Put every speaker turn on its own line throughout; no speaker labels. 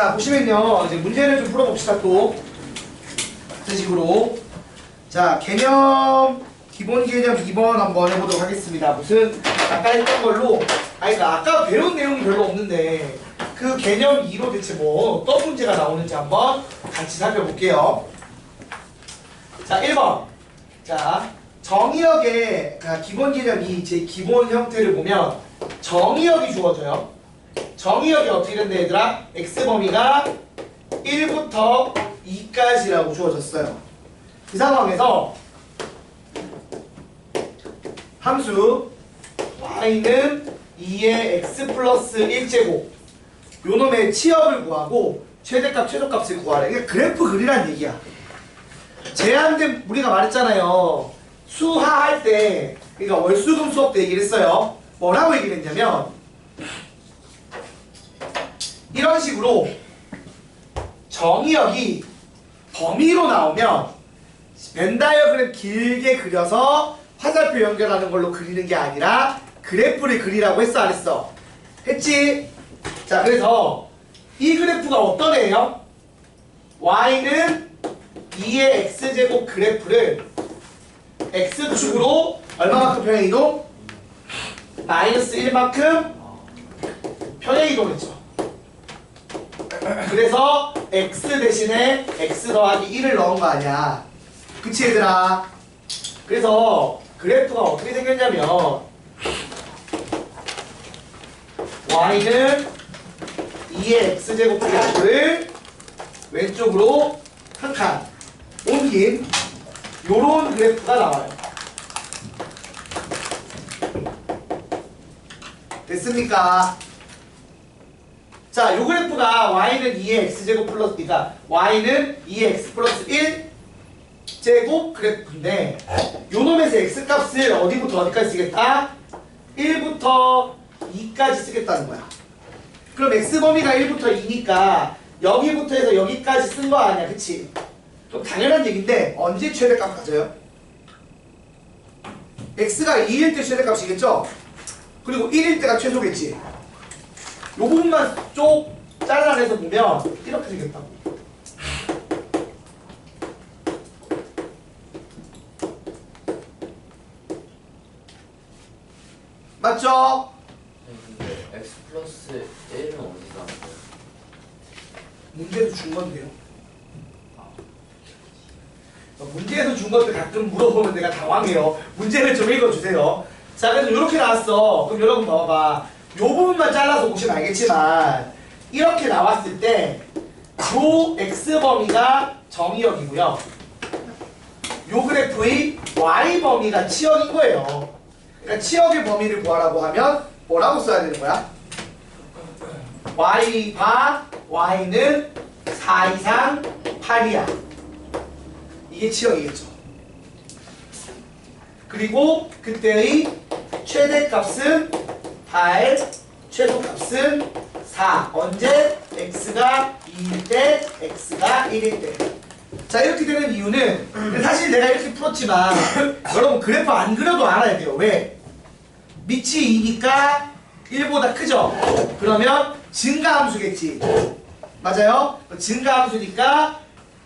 자, 보시면요. 이제 문제를 좀 풀어봅시다, 또. 같은 식으로. 자, 기본 개념 2번 한번 해보도록 하겠습니다. 무슨, 아까 했던 걸로, 그러니까 아까 배운 내용이 별로 없는데, 그 개념 2로 대체 뭐, 어떤 문제가 나오는지 한번 같이 살펴볼게요. 자, 1번. 자, 정의역의, 기본 개념 2, 제 기본 형태를 보면, 정의역이 주어져요. 정의역이 어떻게 된다 얘들아? x범위가 1부터 2까지라고 주어졌어요. 이 상황에서 함수 y는 2의 x 플러스 1제곱 요 놈의 치역을 구하고 최대값 최소값을 구하래. 이게 그래프 그리란 얘기야. 제한된 우리가 말했잖아요. 수하 할 때 그러니까 월수금 수업 때 얘기를 했어요. 뭐라고 얘기를 했냐면 이런 식으로 정의역이 범위로 나오면 벤 다이어그램 길게 그려서 화살표 연결하는 걸로 그리는 게 아니라 그래프를 그리라고 했어 안 했어? 했지? 자, 그래서 이 그래프가 어떤 애예요? y는 2의 x제곱 그래프를 x축으로 얼마만큼 평행이동? 마이너스 1만큼 평행이동했죠. 그래서 x 대신에 x 더하기 1을 넣은 거 아니야. 그치 얘들아? 그래서 그래프가 어떻게 생겼냐면 y는 2의 x제곱 그래프를 왼쪽으로 한 칸 옮긴 요런 그래프가 나와요. 됐습니까? 자, 요 그래프가 y는 2의 x제곱 플러스 그러니까 y는 2의 x 플러스 1제곱 그래프인데 요 놈에서 x값을 어디부터 어디까지 쓰겠다? 1부터 2까지 쓰겠다는 거야. 그럼 x범위가 1부터 2니까 여기부터 해서 여기까지 쓴 거 아니야, 그치? 좀 당연한 얘기인데 언제 최대값 가져요? x가 2일 때 최대값이겠죠? 그리고 1일 때가 최소겠지? 요 부분만 쭉 잘라내서 보면 이렇게 생겼다고. 맞죠?
근데 x 플러스 1은 어디서 나온 거예요?
문제에서 준 건데요. 문제에서 준 것들 가끔 물어보면 내가 당황해요. 문제를 좀 읽어주세요. 자, 그래서 이렇게 나왔어. 그럼 여러분 봐봐. 요 부분만 잘라서 보시면 알겠지만 이렇게 나왔을 때 요 x범위가 정의역이고요. 요 그래프의 y범위가 치역인 거예요. 그러니까 치역의 범위를 구하라고 하면 뭐라고 써야 되는 거야? y가 y는 4 이상 8이야. 이게 치역이겠죠. 그리고 그때의 최대값은 8, 최소값은 4. 언제? x가 2일 때, x가 1일 때. 자, 이렇게 되는 이유는 사실 내가 이렇게 풀었지만 여러분 그래프 안 그려도 알아야 돼요. 왜? 밑이 2니까 1보다 크죠? 그러면 증가함수겠지. 맞아요? 증가함수니까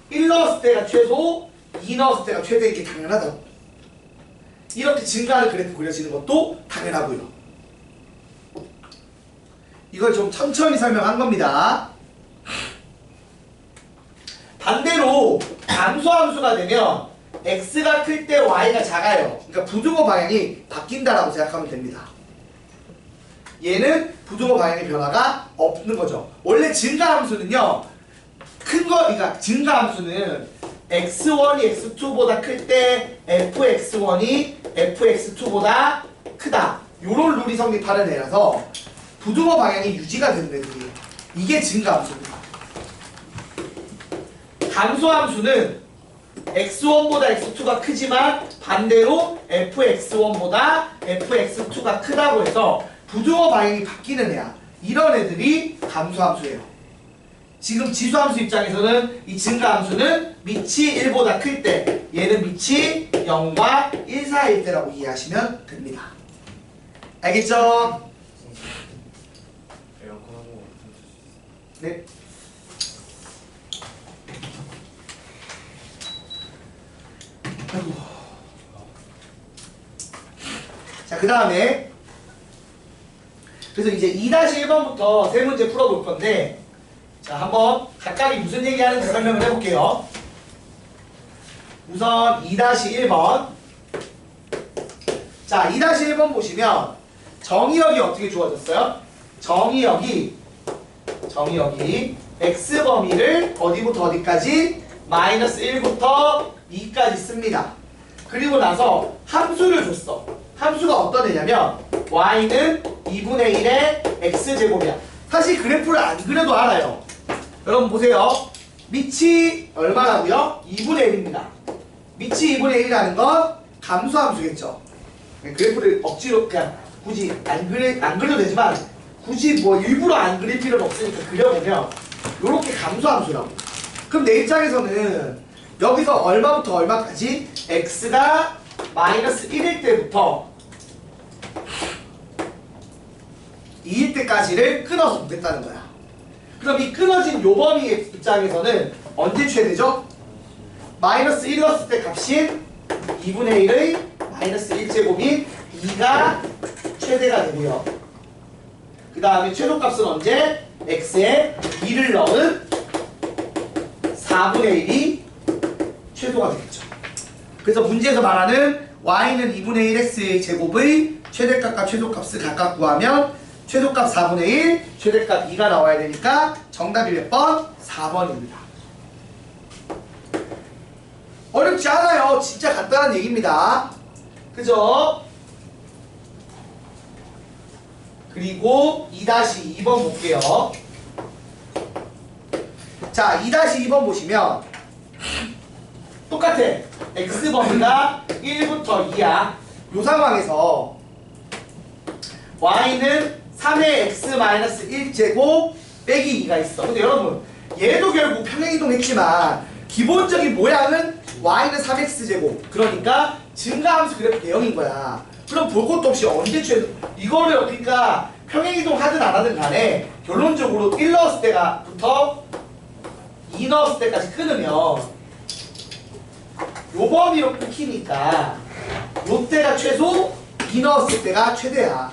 1 넣었을 때가 최소, 2 넣었을 때가 최대인 게 당연하다고. 이렇게 증가하는 그래프 그려지는 것도 당연하고요. 이걸 좀 천천히 설명한 겁니다. 반대로 감소함수가 되면 x가 클 때 y가 작아요. 그러니까 부등호 방향이 바뀐다라고 생각하면 됩니다. 얘는 부등호 방향의 변화가 없는 거죠. 원래 증가함수는요. 그러니까 증가함수는 x1이 x2보다 클 때 fx1이 fx2보다 크다. 요런 룰이 성립하는 애라서 부등호 방향이 유지가 되는 애들이에요. 이게 증가함수입니다. 감소함수는 x1보다 x2가 크지만 반대로 fx1보다 fx2가 크다고 해서 부등호 방향이 바뀌는 애야. 이런 애들이 감소함수예요. 지금 지수함수 입장에서는 이 증가함수는 밑이 1보다 클 때, 얘는 밑이 0과 1 사이일 때라고 이해하시면 됩니다. 알겠죠? 네. 아이고. 자, 그 다음에 그래서 이제 2-1번부터 세 문제 풀어볼 건데, 자, 한번 각각이 무슨 얘기하는지 설명을 해볼게요. 우선 2-1번. 자, 2-1번 보시면 정의역이 어떻게 주어졌어요? 정의역이 x범위를 어디부터 어디까지? 마이너스 1부터 2까지 씁니다. 그리고 나서 함수를 줬어. 함수가 어떤 애냐면 y는 2분의 1의 x제곱이야. 사실 그래프를 안 그려도 알아요. 여러분 보세요. 밑이 얼마라고요? 2분의 1입니다. 밑이 2분의 1이라는 건 감소함수겠죠. 그래프를 억지로 그냥 굳이 안 그려도 되지만 굳이 뭐 일부러 안 그릴 필요는 없으니까 그려보면 요렇게 감소함수라고. 그럼 내 입장에서는 여기서 얼마부터 얼마까지? x가 마이너스 1일 때부터 2일 때까지를 끊어서 보겠다는 거야. 그럼 이 끊어진 요 범위의 입장에서는 언제 최대죠? 마이너스 1이었을 때 값인 2분의 1의 마이너스 1제곱인 2가 최대가 되고요. 그 다음에 최소값은 언제? x에 2를 넣은 4분의 1이 최소가 되겠죠. 그래서 문제에서 말하는 y는 2분의 1x의 제곱의 최대값과 최소값을 각각 구하면 최소값 4분의 1, 최대값 2가 나와야 되니까 정답이 몇 번? 4번입니다. 어렵지 않아요. 진짜 간단한 얘기입니다. 그죠? 그리고 2-2번 볼게요. 자, 2-2번 보시면 똑같아. x범위가 1부터 2야. 요 상황에서 y는 3의 x-1제곱 빼기 2가 있어. 근데 여러분 얘도 결국 평행이동 했지만 기본적인 모양은 y는 3x제곱, 그러니까 증가함수 그래프 대형인 거야. 그럼 볼 것도 없이 언제 최소, 이거를 그러니까 평행이동 하든 안 하든 간에 결론적으로 1 넣었을 때가부터 2 넣었을 때까지 끊으면 요 범위로 끊기니까 요 때가 최소, 2 넣었을 때가 최대야.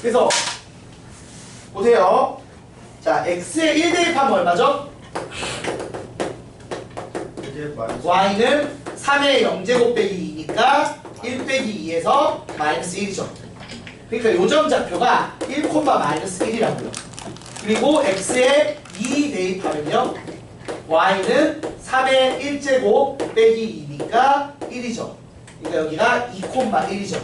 그래서 보세요. 자, x에 1 대입하면 얼마죠? y는 3의 0제곱 빼기 2니까 1 빼기 2에서 마이너스 1이죠. 그러니까 요점 좌표가 1, 마이너스 1이라고요. 그리고 x에 2 대입하면요, y는 3의 1제곱 빼기 2니까 1이죠. 그러니까 여기가 2, 1이죠.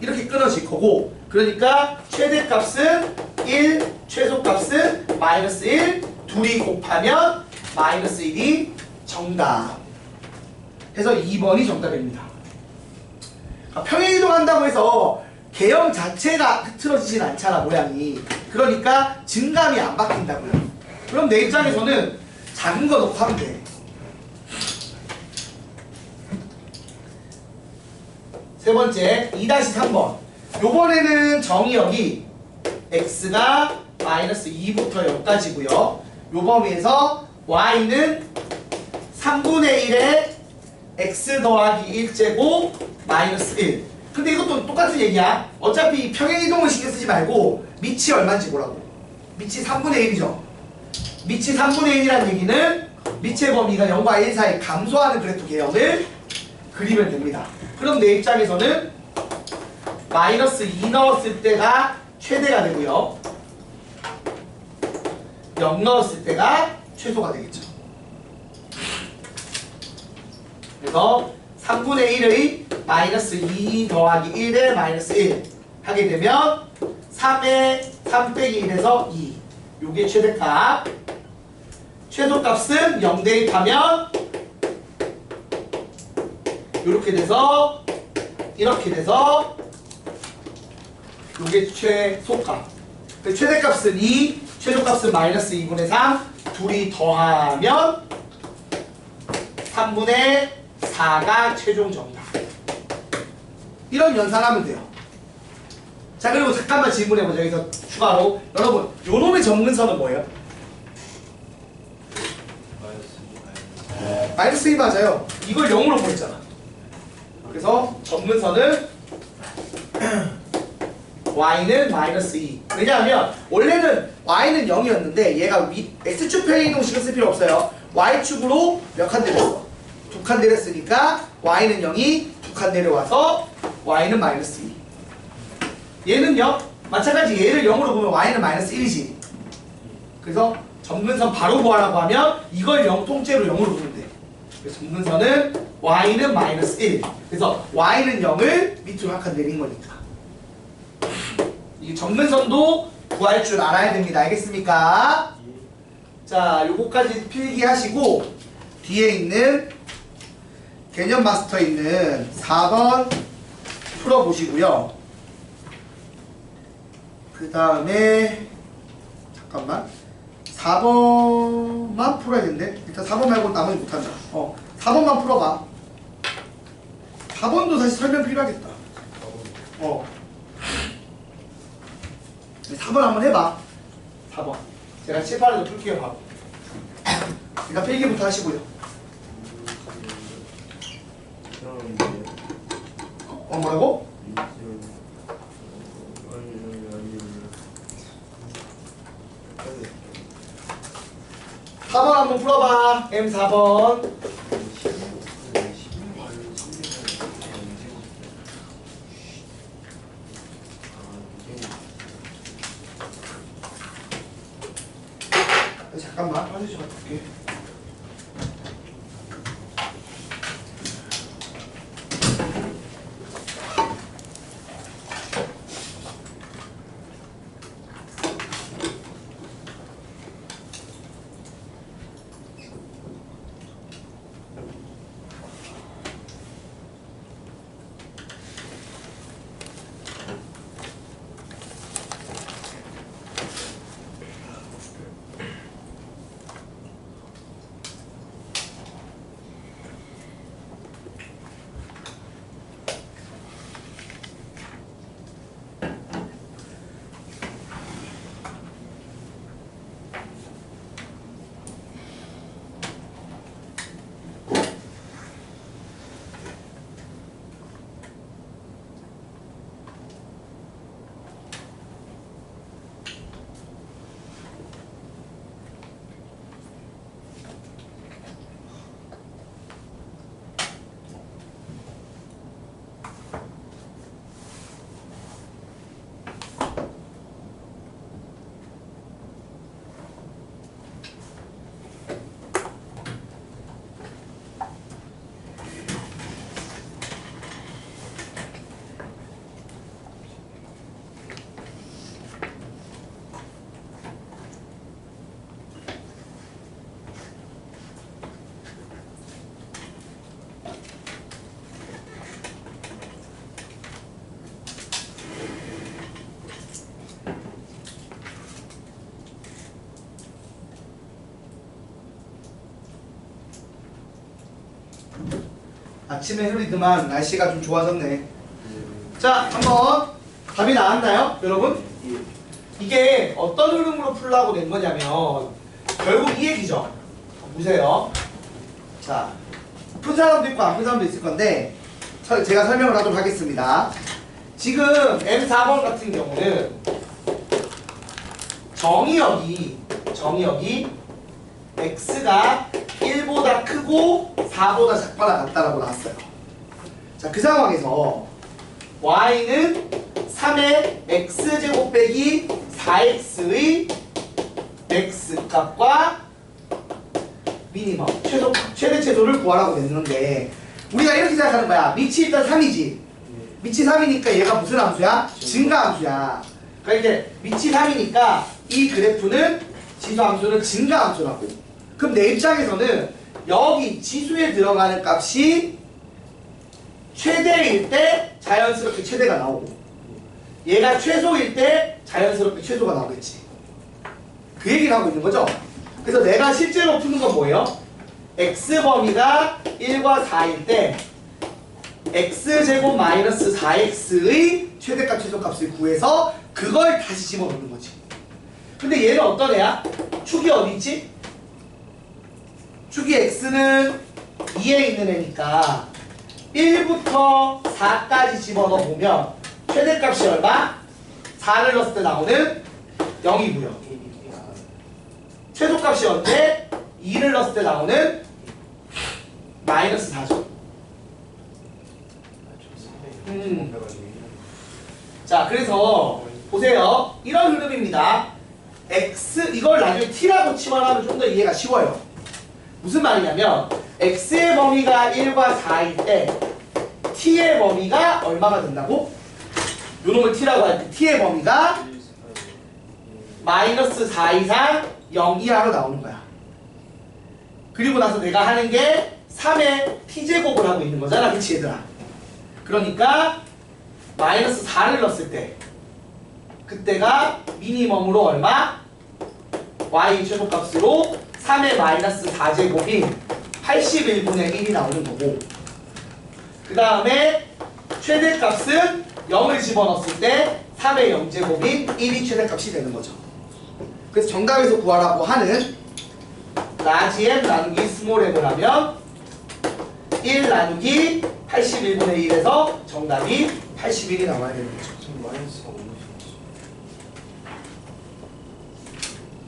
이렇게 끊어질 거고, 그러니까 최대값은 1, 최소값은 마이너스 1, 둘이 곱하면 마이너스 1이 정답. 해서 2번이 정답입니다. 평행이동한다고 해서 개형 자체가 흐트러지진 않잖아, 모양이. 그러니까 증감이 안 바뀐다고요. 그럼 내 입장에서는 작은 거 넣고 하면 돼. 세 번째, 2-3번. 요번에는 정의역이 x가 마이너스 2부터 0까지고요. 요 범위에서 y는 3분의 1에 x 더하기 1제곱 마이너스 1. 근데 이것도 똑같은 얘기야. 어차피 평행이동을 신경 쓰지 말고 밑이 얼마인지 보라고. 밑이 3분의 1이죠. 밑이 3분의 1이라는 얘기는 밑의 범위가 0과 1 사이 감소하는 그래프 개형을 그리면 됩니다. 그럼 내 입장에서는 마이너스 2 넣었을 때가 최대가 되고요, 0 넣었을 때가 최소가 되겠죠. 그래서 3분의 1의 마이너스 2 더하기 1의 마이너스 1 하게 되면 3의 3 빼기 1에서 2, 요게 최대값. 최소값은 0 대입하면 요렇게 돼서 이렇게 돼서 요게 최소값. 최대값은 2, 최소값은 마이너스 2분의 3, 둘이 더하면 3분의 4가 최종 정답. 이런 연산하면 돼요. 자, 그리고 잠깐만 질문해보자. 여기서 추가로 여러분, 요놈의 정근선은 뭐예요? 마이너스 2 맞아요. 이걸 0으로 보냈잖아. 그래서 점근선은 y는 마이너스 2. 왜냐하면 원래는 y는 0이었는데 얘가 x축 편의 이동식을 쓸 필요 없어요. y축으로 몇 칸 내렸어? 2칸 내렸으니까 y는 0이 2칸 내려와서 y는 마이너스 2. 얘는요? 마찬가지 얘를 0으로 보면 y는 마이너스 1이지. 그래서 점근선 바로 구하라고 하면 이걸 0 통째로 0으로 보면 돼. 그래서 점근선은 y는 마이너스 1. 그래서 y는 0을 밑으로 한 칸 내린 거니까. 이 점근선도 구할 줄 알아야 됩니다. 알겠습니까? 자, 요거까지 필기하시고 뒤에 있는 개념 마스터에 있는 4번 풀어보시고요. 그 다음에 잠깐만 4번만 풀어야겠네. 일단 4번 말고 나머지 못한다. 4번만 풀어봐. 4번도 사실 설명 필요하겠다. 4번 한번 해봐. 4번 제가 7, 8에도 풀게요. 바로 일단 필기부터 하시고요. 뭐라고? 4번 한번 풀어봐. M4번. 잠깐만 화장실 갔다 올게. 아침에 흐리더만 날씨가 좀 좋아졌네. 자, 한번 답이 나왔나요, 여러분? 이게 어떤 흐름으로 풀라고 낸 거냐면 결국 이 얘기죠. 보세요. 자, 푼 사람도 있고 안 푼 사람도 있을 건데 제가 설명을 하도록 하겠습니다. 지금 M4번 같은 경우는 정의역이 x가 1보다 크고 4보다 작거나 같다라고 나왔어요. 자, 그 상황에서 y는 3의 x제곱 빼기 4x의 x값과 미니멈 최대 최소를 구하라고 냈는데 우리가 이렇게 생각하는 거야. 밑이 일단 3이지. 밑이 3이니까 얘가 무슨 함수야? 증가함수야. 그러니까 이렇게 밑이 3이니까 이 그래프는 지수함수는 증가함수라고. 그럼 내 입장에서는 여기 지수에 들어가는 값이 최대일 때 자연스럽게 최대가 나오고 얘가 최소일 때 자연스럽게 최소가 나오겠지. 그 얘기를 하고 있는 거죠. 그래서 내가 실제로 푸는 건 뭐예요? x범위가 1과 4일 때 x제곱 마이너스 4x의 최대값 최소값을 구해서 그걸 다시 집어넣는 거지. 근데 얘는 어떤 애야? 축이 어디 있지? 축이 x는 2에 있는 애니까 1부터 4까지 집어넣어 보면 최대값이 얼마? 4를 넣었을 때 나오는 0이고요. 최소값이 언제? 2를 넣었을 때 나오는 마이너스 4죠. 자, 그래서 보세요. 이런 흐름입니다. x 이걸 나중에 t라고 치환하면 좀 더 이해가 쉬워요. 무슨 말이냐면 x의 범위가 1과 4일 때 t의 범위가 얼마가 된다고? 요놈을 t라고 할 때 t의 범위가 마이너스 4 이상 0 이하로 나오는 거야. 그리고 나서 내가 하는 게 3의 t제곱을 하고 있는 거잖아. 그치 얘들아? 그러니까 마이너스 4를 넣었을 때 그때가 미니멈으로 얼마? y 최소값으로 3의 마이너스 4제곱인 81분의 1이 나오는 거고, 그 다음에 최대값은 0을 집어넣었을 때 3의 0제곱인 1이 최대값이 되는 거죠. 그래서 정답에서 구하라고 하는 라지 m 나누기 스몰 m을 하면 1 나누기 81분의 1에서 정답이 81이 나와야 되는 거죠.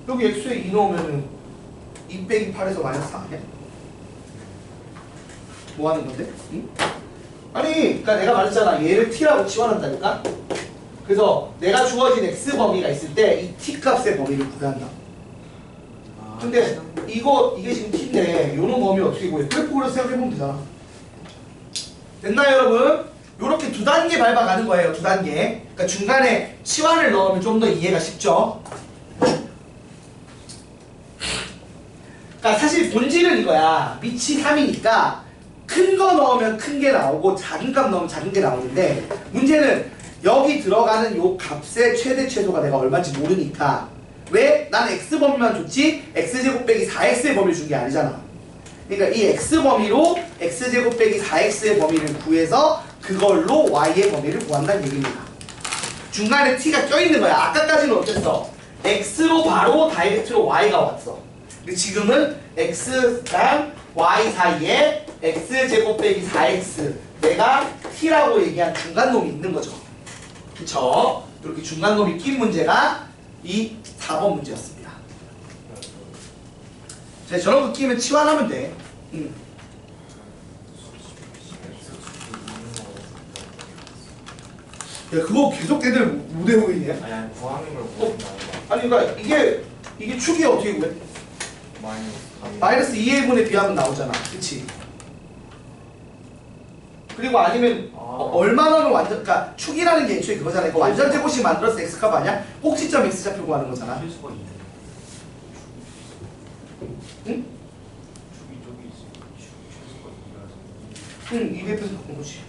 여기 x에 2 넣으면은 2 빼기 8에서 마이너스 4 아니야? 뭐 하는 건데? 응? 아니, 그러니까 내가 말했잖아. 얘를 t라고 치환한다니까? 그래서 내가 주어진 x 범위가 있을 때 이 t 값의 범위를 구한다. 근데 이게 지금 t인데 요놈 범위 어떻게 구해? 그래프로 생각해보면 되잖아. 됐나요, 여러분? 요렇게 두 단계 밟아가는 거예요. 두 단계. 그러니까 중간에 치환을 넣으면 좀 더 이해가 쉽죠. 그러니까 사실 본질은 이거야. 밑이 3이니까 큰 거 넣으면 큰 게 나오고 작은 값 넣으면 작은 게 나오는데, 문제는 여기 들어가는 요 값의 최대 최소가 내가 얼마인지 모르니까, 왜? 나는 x범위만 줬지 x제곱 빼기 4x의 범위를 준 게 아니잖아. 그러니까 이 x범위로 x제곱 빼기 4x의 범위를 구해서 그걸로 y의 범위를 구한다는 얘기입니다. 중간에 t가 껴있는 거야. 아까까지는 어땠어? x로 바로 다이렉트로 y가 왔어. 근데 지금은 x랑 y 사이에 x제곱 빼기 4x, 내가 t라고 얘기한 중간놈이 있는 거죠. 그쵸? 이렇게 중간놈이 낀 문제가 이 4번 문제였습니다. 자, 저런 거 끼면 치환하면 돼. 야, 그거 계속 애들 못 외우고 있냐?
아니 구하는 걸 모르는 거
아니, 그러니까 이게 축이 어떻게 구해? 마이너스 2의 분에 비하면 나오잖아. 그치? 그리고 아니면 얼마나는 완전, 그러니까 축이라는 게 애초에 그거잖아. 이거 완전 제곱식 만들어서 x값 아니야? 꼭지점 x좌표 구하는 거잖아.
최소가 2.
응?
축이 저기 있어. 최소가 2라서.
응, 이 대표에서 바꾼 거지.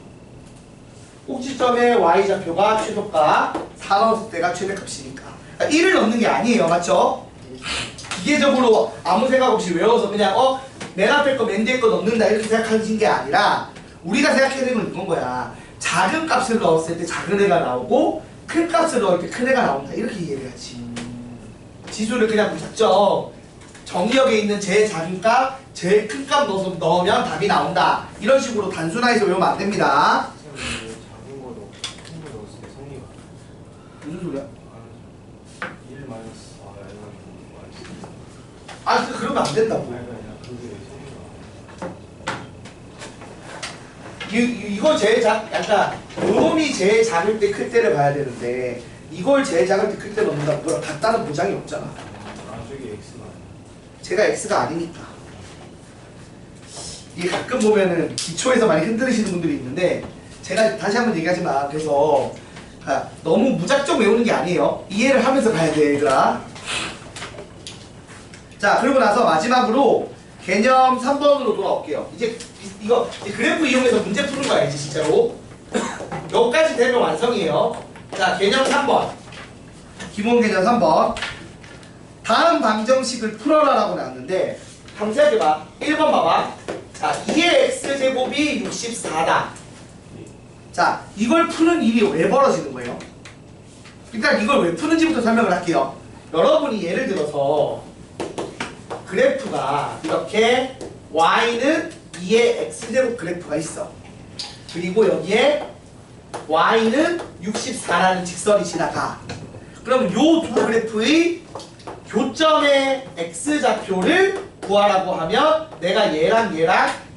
꼭지점의 y좌표가 최소값, 4 넣었을 때가 최대값이니까. 그러니까 1을 넣는 게 아니에요. 맞죠? 기계적으로 아무 생각 없이 외워서 그냥 맨 앞에 거 맨 뒤에 거 넣는다 이렇게 생각하신 게 아니라, 우리가 생각해야 되는 건 이건 거야. 작은 값을 넣었을 때 작은 애가 나오고 큰 값을 넣을 때 큰 애가 나온다. 이렇게 이해를 해야지. 지수를 그냥 무작정 정리역에 있는 제일 작은 값, 제일 큰 값 넣으면 답이 나온다. 이런 식으로 단순화해서 외우면 안 됩니다.
작은 거 넣고 큰 거 넣었을 때 성리가
무슨 소리야?
1 마이너스 4 마이너스
아, 그러면 안 된다고.
그게
이거 제일 약간 요놈이 제일 작을 때 클 때를 봐야 되는데, 이걸 제일 작을 때 클 때 넣는다고 그거랑 같다는 보장이 없잖아.
저기 x가
제가 x가 아니니까. 이게 가끔 보면은 기초에서 많이 흔들리시는 분들이 있는데, 제가 다시 한번 얘기하지만, 그래서 너무 무작정 외우는 게 아니에요. 이해를 하면서 가야 돼, 얘들아. 자, 그러고 나서 마지막으로 개념 3번으로 돌아올게요. 이제 그래프 이용해서 문제 푸는 거야, 이제 진짜로. 여기까지 되면 완성이에요. 자, 개념 3번. 기본 개념 3번. 다음 방정식을 풀어라라고 나왔는데, 방세하게 봐. 1번 봐봐. 자, 2의 x제곱이 64다. 자, 이걸 푸는 일이 왜 벌어지는 거예요? 일단 이걸 왜 푸는지부터 설명을 할게요. 여러분이 예를 들어서 그래프가 이렇게 y는 2의 x제곱 그래프가 있어. 그리고 여기에 y는 64라는 직선이 지나가. 그럼 요 두 그래프의 교점의 x좌표를 구하라고 하면 내가 얘랑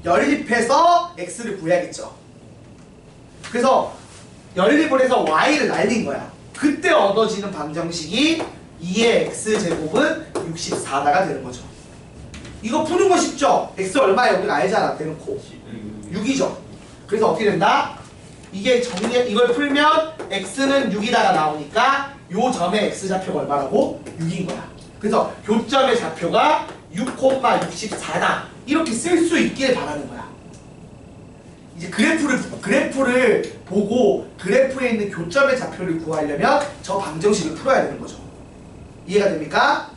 연립해서 x를 구해야겠죠. 그래서 연립을 해서 y를 날린 거야. 그때 얻어지는 방정식이 2의 x제곱은 64다가 되는 거죠. 이거 푸는 거 쉽죠? x 얼마예요? 우리가 알잖아. 대놓고 6이죠. 그래서 어떻게 된다? 이게 이걸 풀면 x는 6이다가 나오니까 요 점의 x좌표가 얼마라고? 6인 거야. 그래서 교점의 좌표가 6,64다. 이렇게 쓸 수 있길 바라는 거야. 이제 그래프를 보고 그래프에 있는 교점의 좌표를 구하려면 저 방정식을 풀어야 되는 거죠. 이해가 됩니까?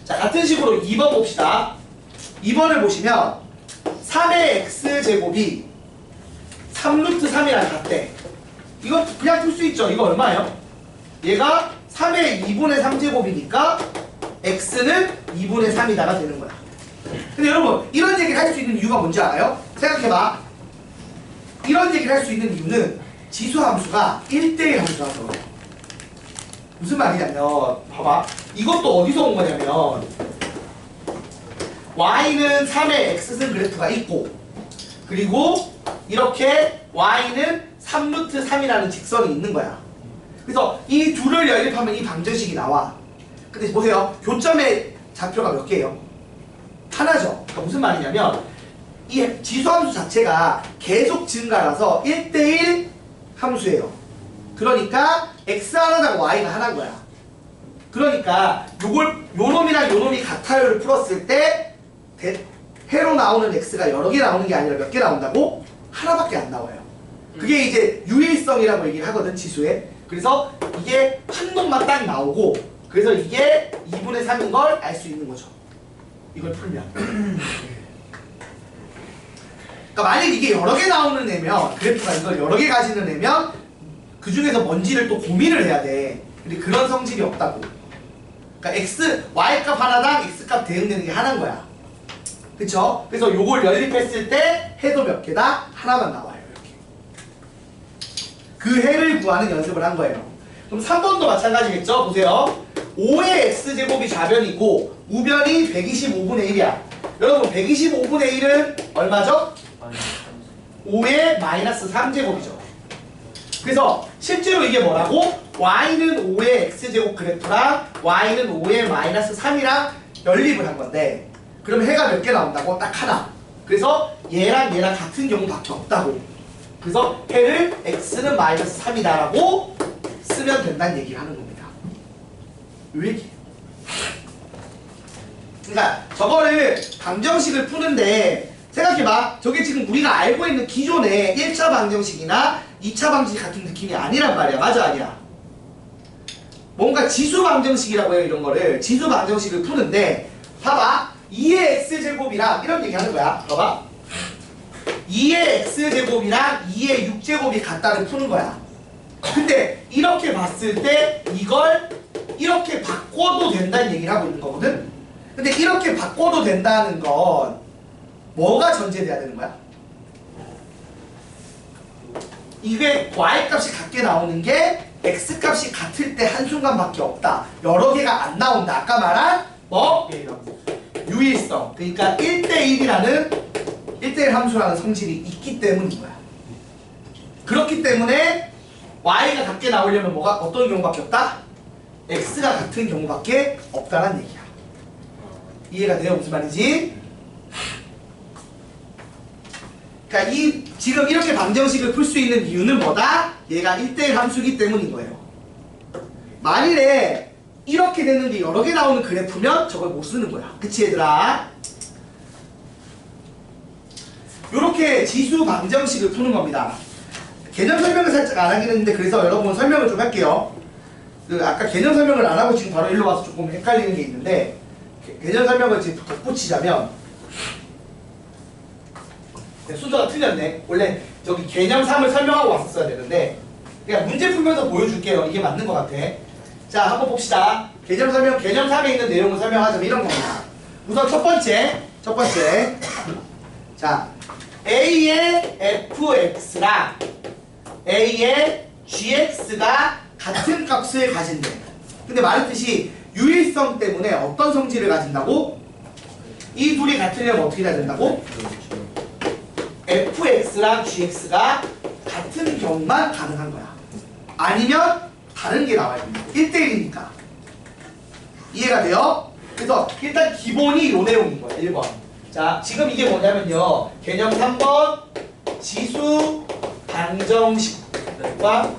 자, 같은 식으로 2번 봅시다. 2번을 보시면 3의 x제곱이 3루트 3이랑 같대. 이거 그냥 풀 수 있죠. 이거 얼마예요? 얘가 3의 2분의 3제곱이니까 x는 2분의 3이다가 되는 거야. 근데 여러분 이런 얘기를 할 수 있는 이유가 뭔지 알아요? 생각해봐. 이런 얘기를 할 수 있는 이유는 지수함수가 1대1 함수라서 그래. 무슨 말이냐면 봐봐. 이것도 어디서 온 거냐면 y는 3의 x승 그래프가 있고 그리고 이렇게 y는 3루트 3이라는 직선이 있는 거야. 그래서 이 둘을 연립하면 이 방정식이 나와. 근데 보세요. 교점의 좌표가 몇 개예요? 하나죠. 그러니까 무슨 말이냐면 이 지수함수 자체가 계속 증가라서 1대1 함수예요. 그러니까 x 하나당 y가 하나인 거야. 그러니까 요걸 요 놈이랑 요 놈이 같아요를 풀었을 때 해로 나오는 x가 여러 개 나오는 게 아니라 몇 개 나온다고? 하나밖에 안 나와요. 그게 이제 유일성이라고 얘기를 하거든, 지수에. 그래서 이게 한 놈만 딱 나오고 그래서 이게 2분의 3인 걸 알 수 있는 거죠. 이걸 풀면. 그러니까 만약 이게 여러 개 나오는 애면 그래프가 이걸 여러 개 가지는 애면 그 중에서 뭔지를 또 고민을 해야 돼. 근데 그런 성질이 없다고. 그러니까 y값 하나당 x값 대응되는 게 하나인 거야. 그쵸? 그래서 요걸 연립했을 때 해도 몇 개다? 하나만 나와요. 이렇게. 그 해를 구하는 연습을 한 거예요. 그럼 3번도 마찬가지겠죠? 보세요. 5의 x제곱이 좌변이고 우변이 125분의 1이야. 여러분 125분의 1은 얼마죠? 5의 마이너스 3제곱이죠. 그래서 실제로 이게 뭐라고? y는 5의 x제곱 그래프랑 y는 5의 마이너스 3이랑 연립을 한 건데 그럼 해가 몇 개 나온다고? 딱 하나. 그래서 얘랑 같은 경우밖에 없다고. 그래서 해를 x는 마이너스 3이다라고 쓰면 된다는 얘기를 하는 겁니다. 요 얘기예요. 그러니까 저거를 방정식을 푸는데 생각해봐. 저게 지금 우리가 알고 있는 기존의 1차 방정식이나 2차 방정식 같은 느낌이 아니란 말이야. 맞아 아니야? 뭔가 지수 방정식이라고 해요. 이런 거를 지수 방정식을 푸는데 봐봐. 2의 x제곱이랑 이런 얘기 하는 거야. 봐봐. 2의 x제곱이랑 2의 6제곱이 같다를 푸는 거야. 근데 이렇게 봤을 때 이걸 이렇게 바꿔도 된다는 얘기를 하고 있는 거거든. 근데 이렇게 바꿔도 된다는 건 뭐가 전제돼야 되는 거야? 이게 y값이 같게 나오는 게 x값이 같을 때 한순간밖에 없다. 여러 개가 안 나온다. 아까 말한 뭐? 유일성. 그러니까 1대1이라는 1대1 함수라는 성질이 있기 때문인 거야. 그렇기 때문에 y가 같게 나오려면 뭐가 어떤 경우밖에 없다? x가 같은 경우밖에 없다는 얘기야. 이해가 돼요? 무슨 말인지? 그러니까 지금 이렇게 방정식을 풀 수 있는 이유는 뭐다? 얘가 1대1 함수이기 때문인 거예요. 만일에 이렇게 되는 게 여러 개 나오는 그래프면 저걸 못 쓰는 거야. 그치 얘들아? 요렇게 지수 방정식을 푸는 겁니다. 개념 설명을 살짝 안 하긴 했는데 그래서 여러분 설명을 좀 할게요. 아까 개념 설명을 안 하고 지금 바로 일로 와서 조금 헷갈리는 게 있는데 개념 설명을 지금 덧붙이자면 순서가 틀렸네. 원래 저기 개념 3을 설명하고 왔었어야 되는데 그냥 문제 풀면서 보여줄게요. 이게 맞는 것 같아. 자, 한번 봅시다. 개념 설명, 개념 3에 있는 내용을 설명하자면 이런 겁니다. 우선 첫 번째. 자, A의 fx랑 A의 gx가 같은 값을 가진대. 근데 말했듯이 유일성 때문에 어떤 성질을 가진다고? 이 둘이 같으려면 어떻게 돼야 된다고? fx랑 gx가 같은 경우만 가능한 거야. 아니면 다른 게 나와야 됩니다. 1대1이니까. 이해가 돼요? 그래서 일단 기본이 요 내용인 거야. 1번. 자, 지금 이게 뭐냐면요. 개념 3번 지수 방정식과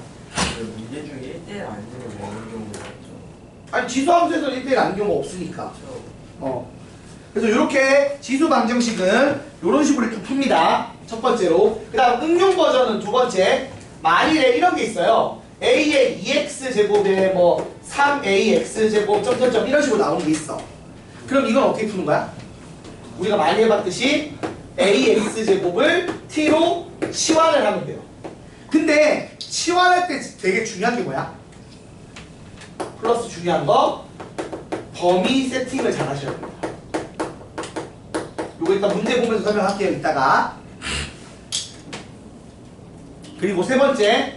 문제 중에 1대1 아니면 왜 이런 경우가 있죠?
아니 지수 함수에서 1대1 아닌 경우가 없으니까. 그래서 이렇게 지수 방정식은 이런 식으로 이렇게 풉니다. 첫 번째로. 그 다음 응용 버전은 두 번째. 만일에 이런 게 있어요. A의 2x 제곱에 뭐 3ax 제곱 점점점 이런 식으로 나오는 게 있어. 그럼 이건 어떻게 푸는 거야? 우리가 많이 해봤듯이 ax 제곱을 t로 치환을 하면 돼요. 근데 치환할 때 되게 중요한 게 뭐야? 플러스 중요한 거 범위 세팅을 잘 하셔야 됩니다. 요거 일단 문제 보면서 설명할게요. 이따가. 그리고 세 번째,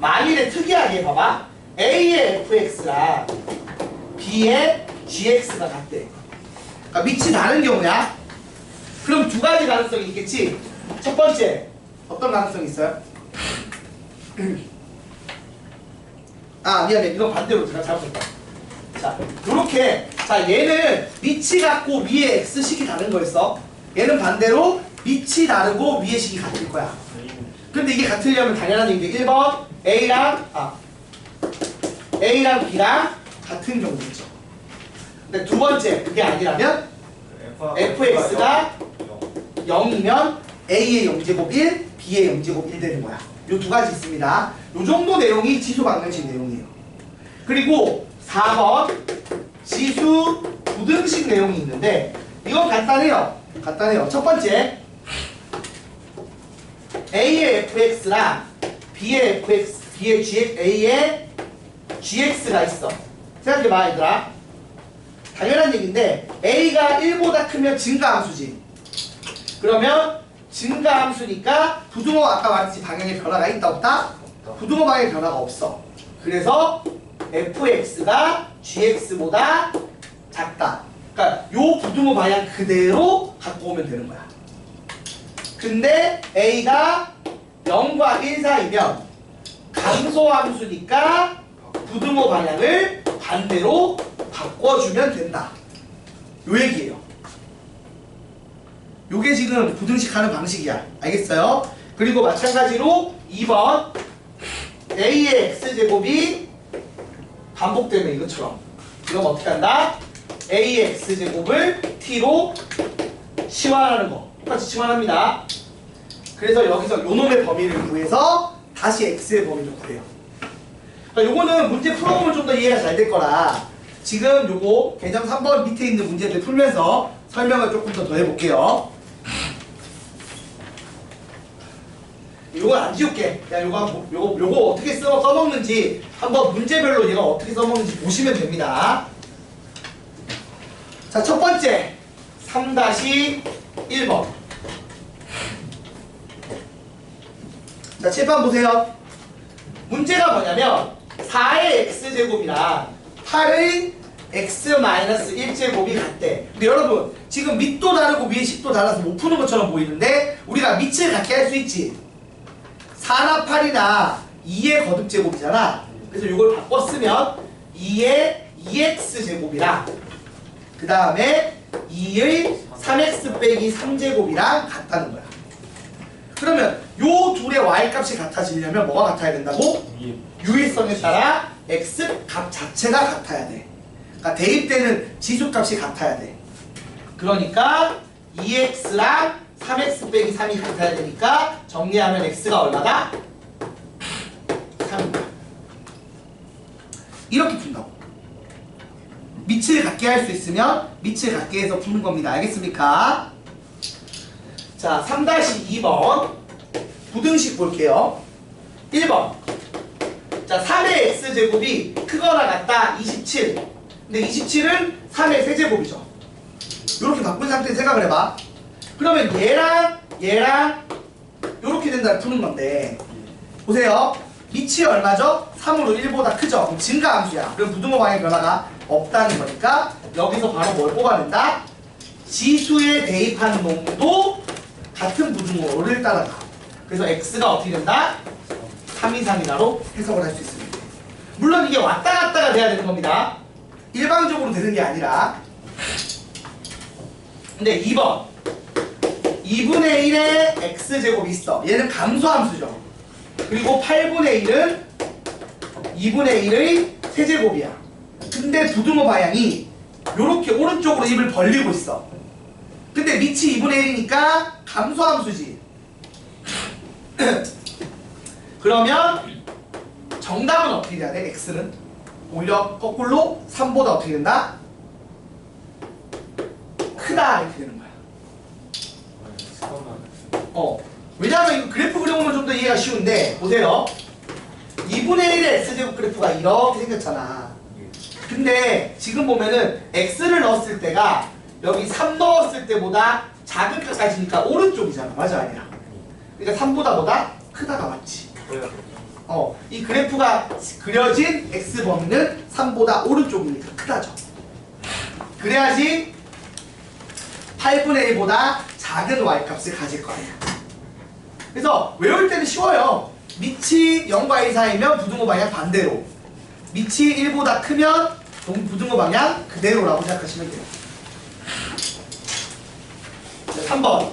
만일에 특이하게 봐봐. A의 fx랑 B의 gx가 같대. 그러니까 밑이 다른 경우야. 그럼 두 가지 가능성이 있겠지. 첫 번째, 어떤 가능성이 있어요? 아, 미안해. 이건 반대로 제가 잘못했다. 자, 요렇게. 자, 얘는 밑이 같고 위에 x식이 다른 거였어. 얘는 반대로 밑이 다르고 위에 식이 같을 거야. 근데 이게 같으려면 당연한 얘기인데 1번 A랑 B랑 같은 경우겠죠. 근데 두 번째 그게 아니라면 fx가 0이면 A의 0제곱 1, B의 0제곱 1 되는 거야. 요 두 가지 있습니다. 요 정도 내용이 지수 방정식 내용이에요. 그리고 4번 지수 부등식 내용이 있는데 이건 간단해요. 첫 번째 A의 fx랑 B의 A의 gx가 있어. 생각해봐 얘들아. 당연한 얘기인데 A가 1보다 크면 증가함수지. 그러면 증가함수니까 부등호 아까 말했지 방향의 변화가 있다 없다? 부등호 방향의 변화가 없어. 그래서 fx가 gx보다 작다. 그러니까 요 부등호 방향 그대로 갖고 오면 되는 거야. 근데 A가 0과 1 사이면 감소함수니까 부등호 방향을 반대로 바꿔주면 된다. 요 얘기예요. 요게 지금 부등식 하는 방식이야. 알겠어요? 그리고 마찬가지로 2번 A의 x제곱이 반복되면 이것처럼. 이건 어떻게 한다? A의 x제곱을 t로 치환하는 거. 똑같이 치환합니다. 그래서 여기서 요놈의 범위를 구해서 다시 x의 범위를 구해요. 그러니까 요거는 문제 풀어보면 좀 더 이해가 잘 될 거라 지금 요거 개념 3번 밑에 있는 문제들 풀면서 설명을 조금 더 해볼게요. 요건 안 지울게. 그냥 요거 어떻게 써먹는지 한번 문제별로 얘가 어떻게 써먹는지 보시면 됩니다. 자, 첫 번째 3-1번. 자, 칠판 보세요. 문제가 뭐냐면 4의 x제곱이랑 8의 x-1제곱이 같대. 근데 여러분 지금 밑도 다르고 위에 식도 달라서 못 푸는 것처럼 보이는데 우리가 밑을 같게 할 수 있지. 4나 8이나 2의 거듭제곱이잖아. 그래서 이걸 바꿔 쓰면 2의 2x제곱이랑 그 다음에 2의 3x 빼기 3제곱이랑 같다는 거야. 그러면 요 둘의 y값이 같아지려면 뭐가 같아야 된다고? 유일성에 따라 x 값 자체가 같아야 돼. 그러니까 대입되는 지수값이 같아야 돼. 그러니까 2x랑 3x 빼기 3이 같아야 되니까 정리하면 x가 얼마다? 3입니다. 이렇게 푼다고. 밑을 같게 할 수 있으면 밑을 같게 해서 푸는 겁니다. 알겠습니까? 자, 3-2번 부등식 볼게요. 1번 자, 3의 x제곱이 크거나 같다 27. 근데 27은 3의 세제곱이죠. 이렇게 바꾼 상태에서 생각을 해봐. 그러면 얘랑 이렇게 된다를 푸는 건데 보세요. 밑이 얼마죠? 3으로 1보다 크죠? 그럼 증가함수야. 그럼 부등호 방향 변화가 없다는 거니까 여기서 바로 뭘 뽑아낸다? 지수에 대입한 놈도 같은 부등호를 따라가. 그래서 x가 어떻게 된다? 3 이상이다로 해석을 할 수 있습니다. 물론 이게 왔다 갔다가 돼야 되는 겁니다. 일방적으로 되는 게 아니라. 근데 2번 2분의 1의 x제곱이 있어. 얘는 감소함수죠. 그리고 8분의 1은 2분의 1의 세제곱이야. 근데 부등호 방향이 이렇게 오른쪽으로 입을 벌리고 있어. 근데 밑이 2분의 1이니까 감소함수지. 그러면 정답은 어떻게 돼야 돼? x는 오히려 거꾸로 3보다 어떻게 된다? 크다 이렇게 되는 거야. 왜냐하면 이거 그래프 그려보면 좀 더 이해가 쉬운데 보세요. 2분의 1의 x제곱 그래프가 이렇게 생겼잖아. 근데 지금 보면은 x를 넣었을 때가 여기 3 넣었을 때보다 작은 끝까지니까 오른쪽이잖아. 맞아 아니야? 그러니까 3보다 보다 크다가 맞지. 이 그래프가 그려진 x범위는 3보다 오른쪽이니까 크다죠. 그래야지 8분의 1보다 작은 y값을 가질 거 아니야. 그래서 외울 때는 쉬워요. 밑이 0과 1 사이면 부등호 방향 반대로, 밑이 1보다 크면 부등호 방향 그대로라고 생각하시면 돼요. 3번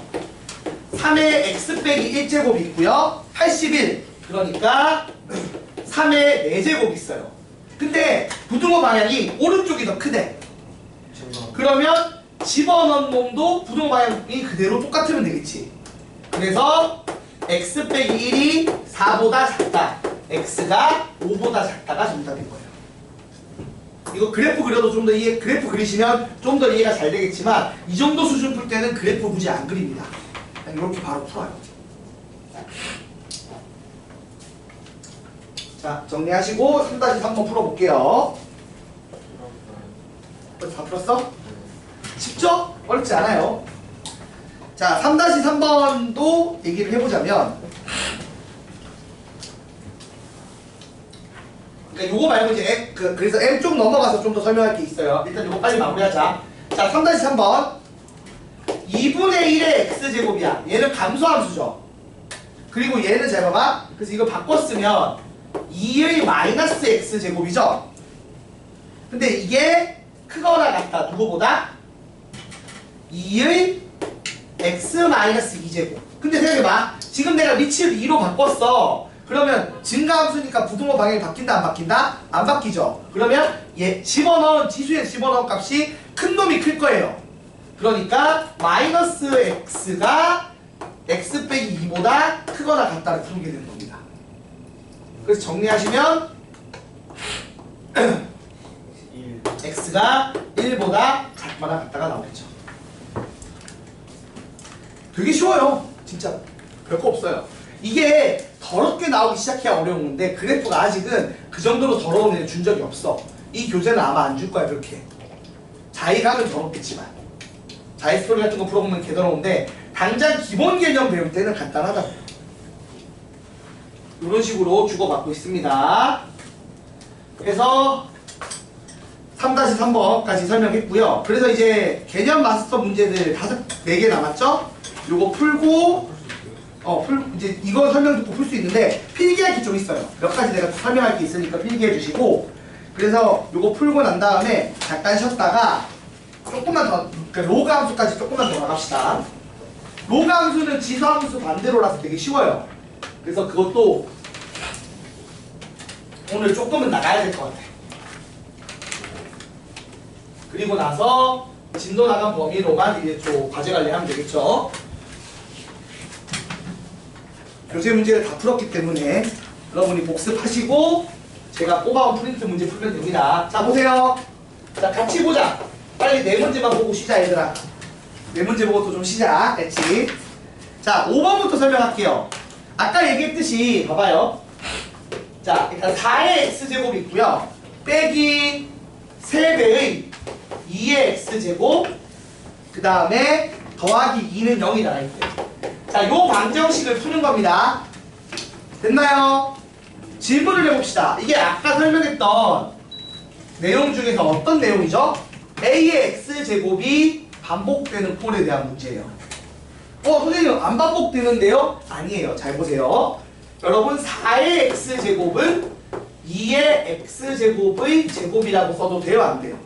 3의 x 빼기 1제곱이 있고요. 81 그러니까 3의 4제곱이 있어요. 근데 부등호 방향이 오른쪽이 더 크대. 그러면 집어넣은 놈도 부등호 방향이 그대로 똑같으면 되겠지. 그래서 x 빼기 1이 4보다 작다. x가 5보다 작다가 정답인 거예요. 이거 그래프 그려도 좀 더 그래프 그리시면 좀 더 이해가 잘 되겠지만 이 정도 수준 풀 때는 그래프 굳이 안 그립니다. 그냥 이렇게 바로 풀어요. 자, 정리하시고 3-3번 풀어볼게요. 다 풀었어? 쉽죠? 어렵지 않아요. 자, 3-3번도 얘기를 해보자면, 그러니까 요거 말고 이제 그래서 M 쪽 넘어가서 좀 더 설명할 게 있어요. 일단 요거 빨리 마무리하자. 자, 3-3번 2분의 1의 x제곱이야. 얘는 감소함수죠. 그리고 얘는 잘 봐봐. 그래서 이거 바꿨으면 2의 마이너스 x제곱이죠. 근데 이게 크거나 같다. 누구보다? 2의 x-2제곱. 근데 생각해봐. 지금 내가 밑을 2로 바꿨어. 그러면 증가함수니까 부등호 방향이 바뀐다 안 바뀐다? 안 바뀌죠. 그러면 얘 지수에 집어넣은 값이 큰 놈이 클 거예요. 그러니까 마이너스 x가 x 빼기 2보다 크거나 같다를 풀게 되는 겁니다. 그래서 정리하시면 x가 1보다 작거나 같다가 나오겠죠. 되게 쉬워요. 진짜 별거 없어요. 이게 더럽게 나오기 시작해야 어려운 건데 그래프가 아직은 그 정도로 더러운 애를 준 적이 없어. 이 교재는 아마 안 줄 거야. 그렇게 자의가면 더럽겠지만 자의스토리 같은 거 풀어보면 개 더러운데 당장 기본 개념 배울 때는 간단하다고. 이런 식으로 주고받고 있습니다. 그래서 3-3번까지 설명했고요. 그래서 이제 개념 마스터 문제들 4개 남았죠? 요거 풀고 이제 이거 설명 듣고 풀 수 있는데 필기할 게 좀 있어요. 몇 가지 내가 설명할 게 있으니까 필기해 주시고, 그래서 요거 풀고 난 다음에 잠깐 쉬었다가 조금만 더, 그러니까 로그 함수까지 조금만 더 나갑시다. 로그 함수는 지수 함수 반대로라서 되게 쉬워요. 그래서 그것도 오늘 조금은 나가야 될 것 같아. 그리고 나서 진도 나간 범위로만 이제 좀 과제 관리하면 되겠죠. 교재 문제를 다 풀었기 때문에 여러분이 복습하시고 제가 뽑아온 프린트 문제 풀면 됩니다. 자, 보세요. 자, 같이 보자. 빨리 네 문제만 보고 쉬자, 얘들아. 네 문제 보고 또 좀 쉬자. 같이. 자, 5번부터 설명할게요. 아까 얘기했듯이 봐봐요. 자, 일단 4의 x제곱이 있고요. 빼기 3배의 2의 x제곱, 그 다음에 더하기 2는 0이다. 이렇게. 자, 요 방정식을 푸는 겁니다. 됐나요? 질문을 해봅시다. 이게 아까 설명했던 내용 중에서 어떤 내용이죠? a의 x제곱이 반복되는 꼴에 대한 문제예요. 선생님 안 반복되는데요? 아니에요. 잘 보세요. 여러분 4의 x제곱은 2의 x제곱의 제곱이라고 써도 돼요? 안 돼요?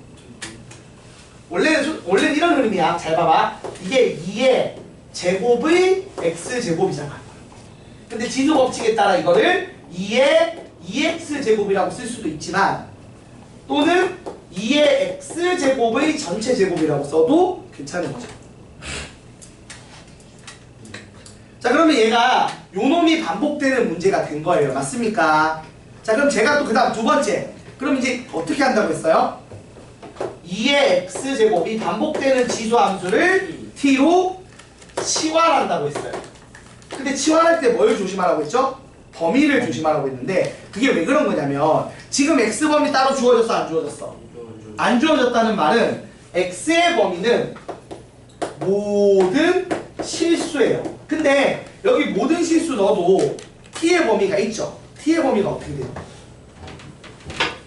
원래는 이런 흐름이야. 잘 봐봐. 이게 2의 제곱의 x제곱이잖아. 근데 지수 법칙에 따라 이거를 2의 2x제곱이라고 쓸 수도 있지만 또는 2의 x제곱의 전체 제곱이라고 써도 괜찮은 거죠. 자, 그러면 얘가 요 놈이 반복되는 문제가 된 거예요. 맞습니까? 자, 그럼 제가 또 그 다음 두 번째. 그럼 이제 어떻게 한다고 했어요? 2의 x제곱이 반복되는 지수 함수를 t로 치환한다고 했어요. 근데 치환할 때 뭘 조심하라고 했죠? 범위를 조심하라고 했는데 그게 왜 그런 거냐면 지금 x범위 따로 주어졌어? 안 주어졌어? 안 주어졌다는 말은 x의 범위는 모든 실수예요. 근데 여기 모든 실수 넣어도 t의 범위가 있죠. t의 범위가 어떻게 돼요?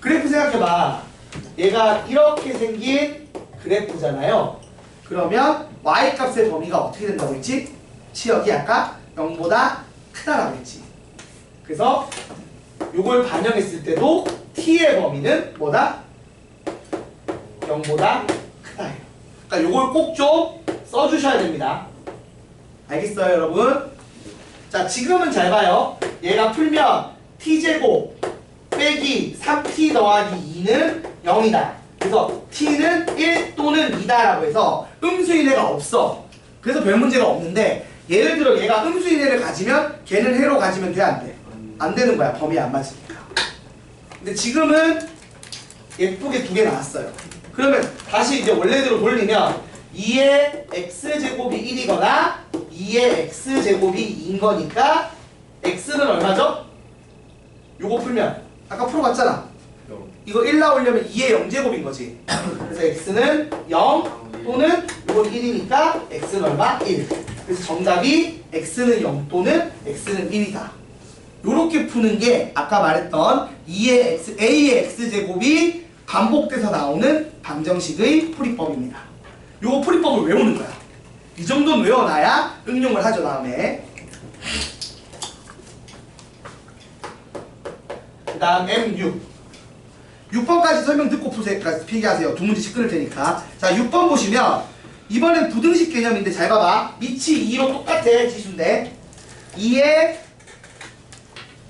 그래프 생각해봐. 얘가 이렇게 생긴 그래프잖아요. 그러면 y값의 범위가 어떻게 된다고 했지? 치역이 아까 0보다 크다라고 했지. 그래서 요걸 반영했을 때도 t의 범위는 뭐다? 0보다 크다예요. 그러니까 요걸 꼭 좀 써주셔야 됩니다. 알겠어요, 여러분? 자, 지금은 잘 봐요. 얘가 풀면 t제곱 빼기 3t 더하기 2는 0이다. 그래서 t는 1 또는 2다 라고 해서 음수인해가 없어. 그래서 별 문제가 없는데 예를 들어 얘가 음수인해를 가지면 걔는 해로 가지면 돼? 안 돼? 안 되는 거야. 범위 안 맞으니까. 근데 지금은 예쁘게 두 개 나왔어요. 그러면 다시 이제 원래대로 돌리면 2의 x제곱이 1이거나 2의 x제곱이 2인 거니까 x는 얼마죠? 요거 풀면 아까 풀어봤잖아. 이거 1 나오려면 2의 0제곱인 거지. 그래서 x는 0 또는 이건 1이니까 x는 얼마? 1. 그래서 정답이 x는 0 또는 x는 1이다. 요렇게 푸는 게 아까 말했던 2의 a의 x제곱이 반복돼서 나오는 방정식의 풀이법입니다. 요 풀이법을 외우는 거야. 이 정도는 외워놔야 응용을 하죠. 다음에 그 다음 M6 6번까지 설명 듣고 필기하세요. 두 문제씩 끊을 테니까. 자, 6번 보시면 이번엔 부등식 개념인데 잘 봐봐. 밑이 2로 똑같아. 지수인데 2의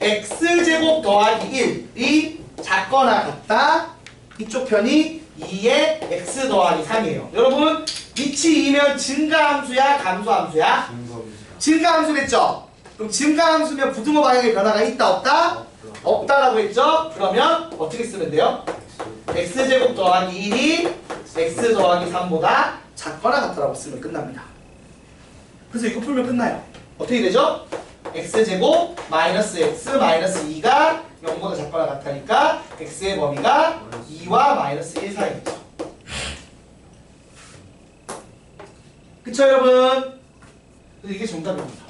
x제곱 더하기 1이 작거나 같다. 이쪽 편이 2의 x 더하기 3이에요. 여러분 밑이 2면 증가함수야? 감소함수야? 증가함수 냈죠? 그럼 증가함수면 부등호 방향의 변화가 있다 없다? 없다라고 했죠? 그러면 어떻게 쓰면 돼요? x제곱 더하기 1이 x 더하기 3보다 작거나 같다라고 쓰면 끝납니다. 그래서 이거 풀면 끝나요. 어떻게 되죠? x제곱 마이너스 x 마이너스 2가 0보다 작거나 같다니까 x의 범위가 2와 마이너스 1 사이겠죠. 그쵸 여러분? 이게 정답입니다.